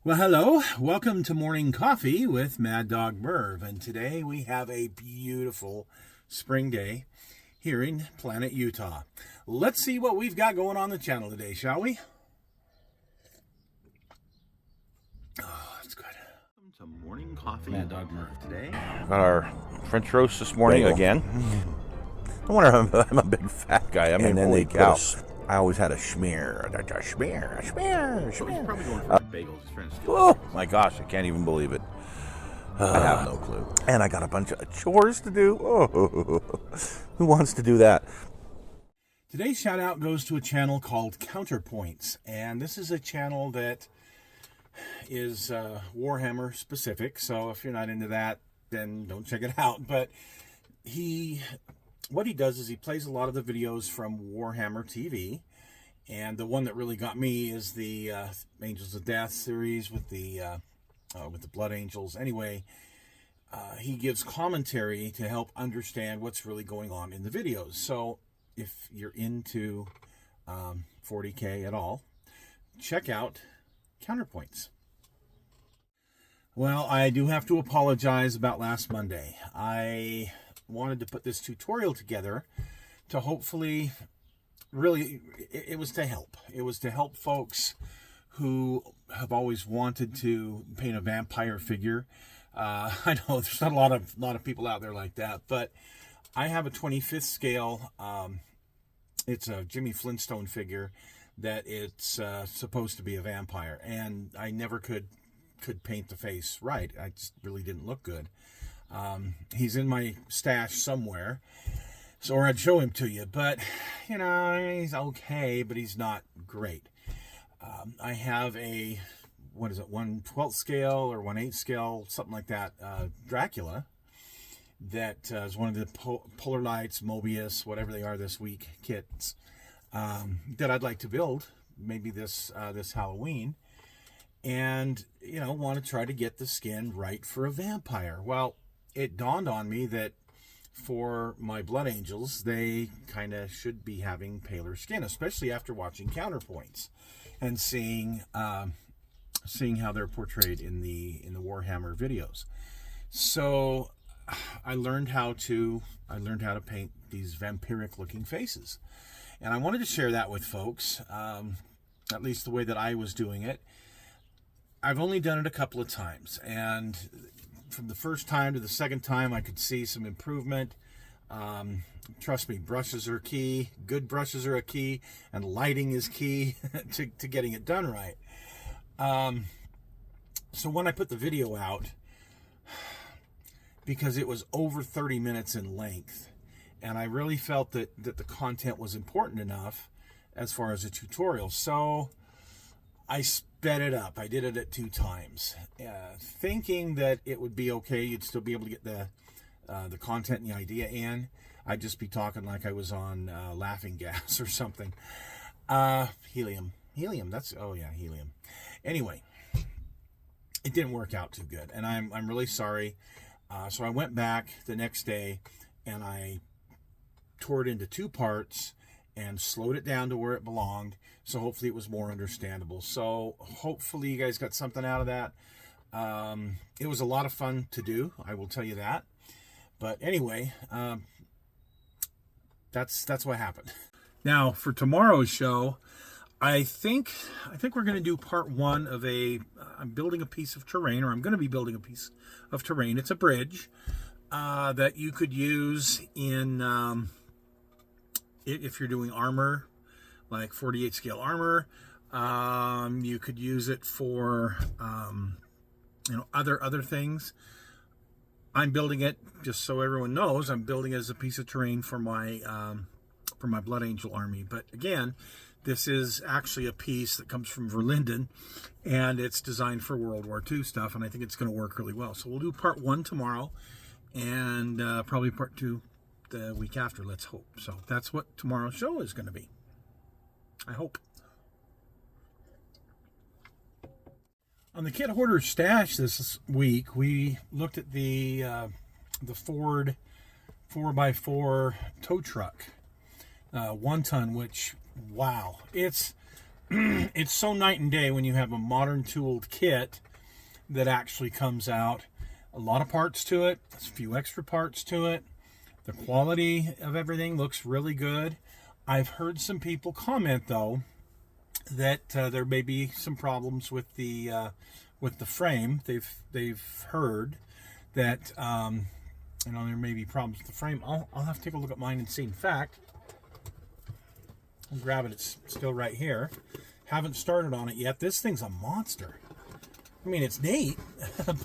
Well, hello. Welcome to Morning Coffee with Maddog Merv. And today we have a beautiful spring day here in Planet Utah. Let's see what we've got going on the channel today, shall we? Oh, that's good. Welcome to Morning Coffee. Maddog Merv today. Got our French roast this morning Bagel. again. No wonder I'm a big fat guy. I mean, And then holy they cow. I always had a schmear. A schmear. So he's probably going for bagels. He's trying to steal Oh my gosh, I can't even believe it. I have no clue. And I got a bunch of chores to do. Oh, who wants to do that? Today's shout out goes to a channel called Counterpoints. And this is a channel that is Warhammer specific. So if you're not into that, then don't check it out. But what he does is he plays a lot of the videos from Warhammer TV. And the one that really got me is the Angels of Death series with the Blood Angels. Anyway, he gives commentary to help understand what's really going on in the videos. So if you're into 40K at all, check out Counterpoints. Well, I do have to apologize about last Monday. I wanted to put this tutorial together to hopefully, really, it was to help. It was to help folks who have always wanted to paint a vampire figure. I know there's not a lot of people out there like that, but I have a 25th scale. It's a Jimmy Flintstone figure that it's supposed to be a vampire, and I never could paint the face right. I just really didn't look good. He's in my stash somewhere, or I'd show him to you, but you know, he's okay, but he's not great. I have a, 1/12 scale or 1/8 scale, something like that, Dracula, that is one of the Polar Lights, Mobius, whatever they are this week, kits, that I'd like to build, maybe this Halloween, and, you know, want to try to get the skin right for a vampire. Well, it dawned on me that for my Blood Angels, they kind of should be having paler skin, especially after watching Counterpoints and seeing how they're portrayed in the Warhammer videos. So I learned how to paint these vampiric looking faces, and I wanted to share that with folks, at least the way that I was doing it. I've only done it a couple of times, and from the first time to the second time, I could see some improvement. Trust me, brushes are key. Good brushes are a key, and lighting is key to getting it done right. So when I put the video out, because it was over 30 minutes in length, and I really felt that the content was important enough as far as a tutorial, so I sped it up. I did it at 2 times, thinking that it would be okay. You'd still be able to get the content and the idea in. I'd just be talking like I was on laughing gas or something. Helium. Oh yeah, helium. Anyway, it didn't work out too good, and I'm really sorry. So I went back the next day and I tore it into 2 parts and slowed it down to where it belonged. So hopefully it was more understandable. So hopefully you guys got something out of that. It was a lot of fun to do, I will tell you that. But anyway, that's what happened. Now for tomorrow's show, I think we're going to do part 1 of I'm building a piece of terrain, or I'm going to be building a piece of terrain. It's a bridge that you could use in if you're doing armor, like 48 scale armor. You could use it for other things. I'm building it, just so everyone knows, I'm building it as a piece of terrain for my Blood Angel army. But again, this is actually a piece that comes from Verlinden, and it's designed for World War II stuff, and I think it's going to work really well. So we'll do part 1 tomorrow, and probably part 2 the week after, let's hope. So that's what tomorrow's show is going to be, I hope. On the Kit Hoarder Stash this week, we looked at the Ford 4x4 tow truck, 1 ton, which, wow, it's it's so night and day when you have a modern tooled kit that actually comes out. A lot of parts to it, a few extra parts to it. The quality of everything looks really good. I've heard some people comment though that there may be some problems with the frame. They've heard that there may be problems with the frame. I'll have to take a look at mine and see. In fact, I'll grab it. It's still right here. Haven't started on it yet. This thing's a monster. I mean, it's neat,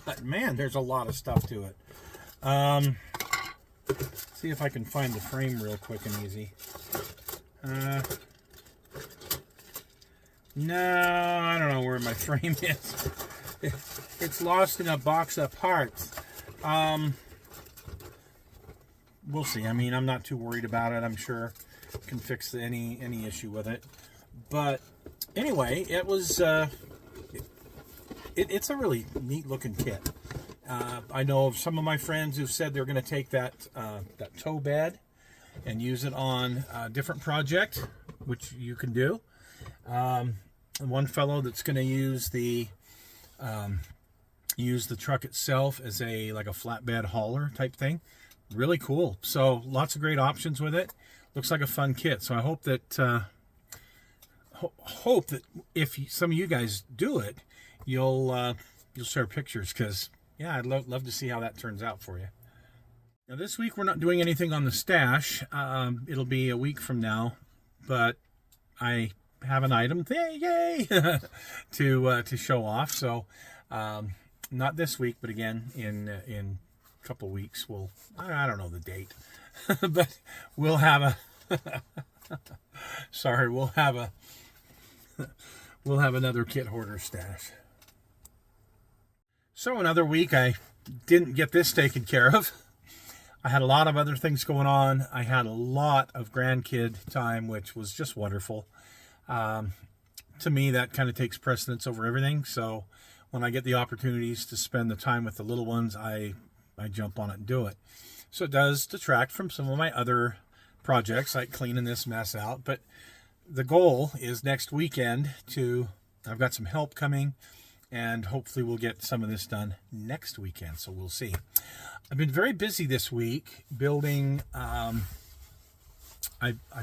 but man, there's a lot of stuff to it. See if I can find the frame real quick and easy. No, I don't know where my frame is. It's lost in a box of parts. We'll see. I mean, I'm not too worried about it. I'm sure I can fix any issue with it. But anyway, it was it's a really neat looking kit. I know of some of my friends who've said they're going to take that tow bed and use it on a different project, which you can do. One fellow that's going to use the truck itself as a flatbed hauler type thing. Really cool. So lots of great options with it. Looks like a fun kit. So I hope that if some of you guys do it, you'll share pictures, because yeah, I'd love to see how that turns out for you. Now this week we're not doing anything on the stash. It'll be a week from now, but I have an item, yay, to show off. So not this week, but again in a couple of weeks I don't know the date, but we'll have a we'll have another kit hoarder stash. So another week I didn't get this taken care of. I had a lot of other things going on. I had a lot of grandkid time, which was just wonderful. To me, that kind of takes precedence over everything. So when I get the opportunities to spend the time with the little ones, I jump on it and do it. So it does detract from some of my other projects, like cleaning this mess out. But the goal is next weekend I've got some help coming, and hopefully we'll get some of this done next weekend. So we'll see. I've been very busy this week building. I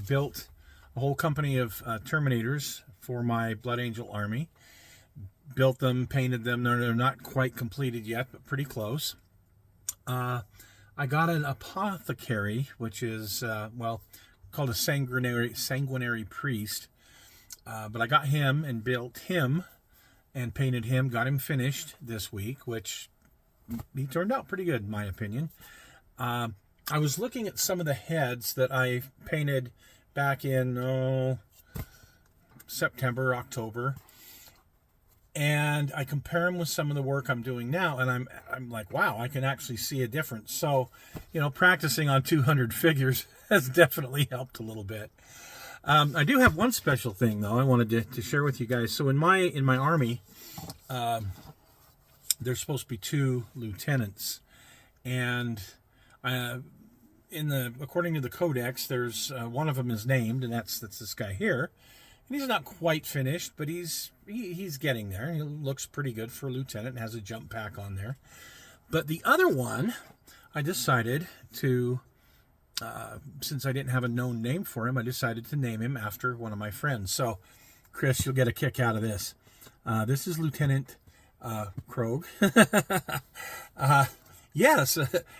built a whole company of Terminators for my Blood Angel army. Built them, painted them. They're not quite completed yet, but pretty close. I got an apothecary, which is called a sanguinary priest. But I got him and built him and painted him. Got him finished this week, which he turned out pretty good in my opinion. I was looking at some of the heads that I painted back in September, October, and I compare them with some of the work I'm doing now, and I'm like, wow, I can actually see a difference. So, practicing on 200 figures has definitely helped a little bit. I do have one special thing though I wanted to share with you guys. So in my army, there's supposed to be 2 lieutenants, and according to the codex, there's one of them is named, and that's this guy here. And he's not quite finished, but he's getting there. He looks pretty good for a lieutenant and has a jump pack on there. But the other one, I decided to, since I didn't have a known name for him, I decided to name him after one of my friends. So, Chris, you'll get a kick out of this. This is Lieutenant Krog. Yes,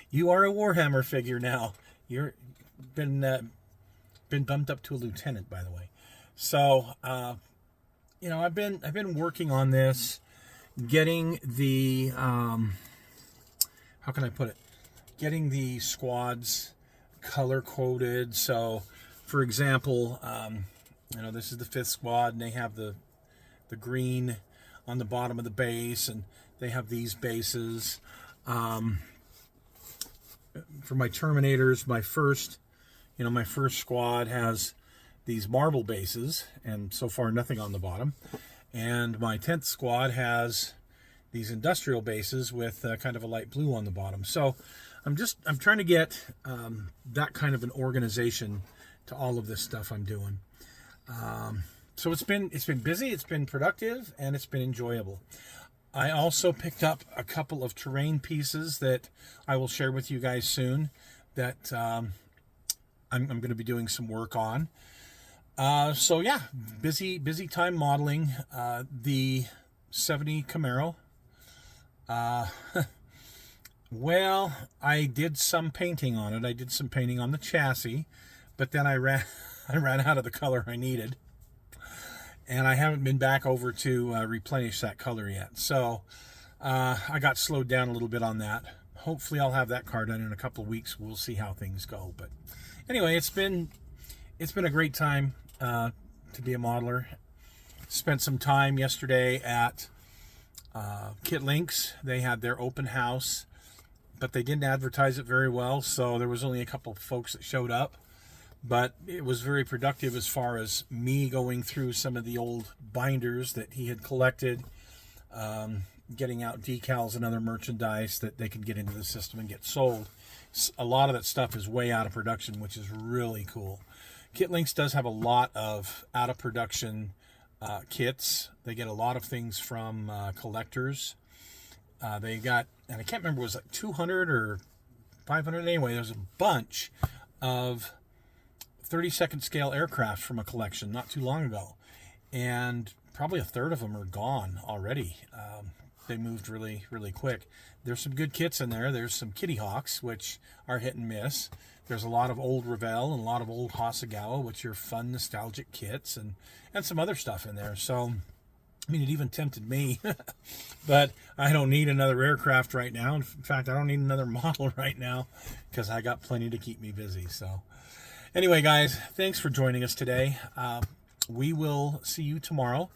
you are a Warhammer figure now. You're been bumped up to a lieutenant, by the way. So, I've been working on this, getting the how can I put it? Getting the squads color coded. So, for example, this is the 5th squad, and they have the green on the bottom of the base, and they have these bases. For my Terminators, my first squad has these marble bases, and so far nothing on the bottom. And my 10th squad has these industrial bases with kind of a light blue on the bottom. So I'm trying to get that kind of an organization to all of this stuff I'm doing. So it's been busy, it's been productive, and it's been enjoyable. I also picked up a couple of terrain pieces that I will share with you guys soon that I'm going to be doing some work on. So yeah, busy time modeling the 70 Camaro. Well, I did some painting on it. I did some painting on the chassis, but then I ran out of the color I needed. And I haven't been back over to replenish that color yet. So I got slowed down a little bit on that. Hopefully I'll have that car done in a couple of weeks. We'll see how things go. But anyway, it's been a great time to be a modeler. Spent some time yesterday at Kit Links. They had their open house, but they didn't advertise it very well. So there was only a couple of folks that showed up. But it was very productive as far as me going through some of the old binders that he had collected, getting out decals and other merchandise that they could get into the system and get sold. A lot of that stuff is way out of production, which is really cool. Kit Links does have a lot of out of production kits. They get a lot of things from collectors. They got, and I can't remember, it was like 200 or 500. Anyway, there's a bunch of 32nd scale aircraft from a collection not too long ago, and probably a third of them are gone already. They moved really quick. There's some good kits in there. There's some Kitty Hawks, which are hit and miss. There's a lot of old Revell and a lot of old Hasegawa, which are fun nostalgic kits, and some other stuff in there. So I mean, it even tempted me, but I don't need another aircraft right now. In fact, I don't need another model right now because I got plenty to keep me busy. So anyway, guys, thanks for joining us today. We will see you tomorrow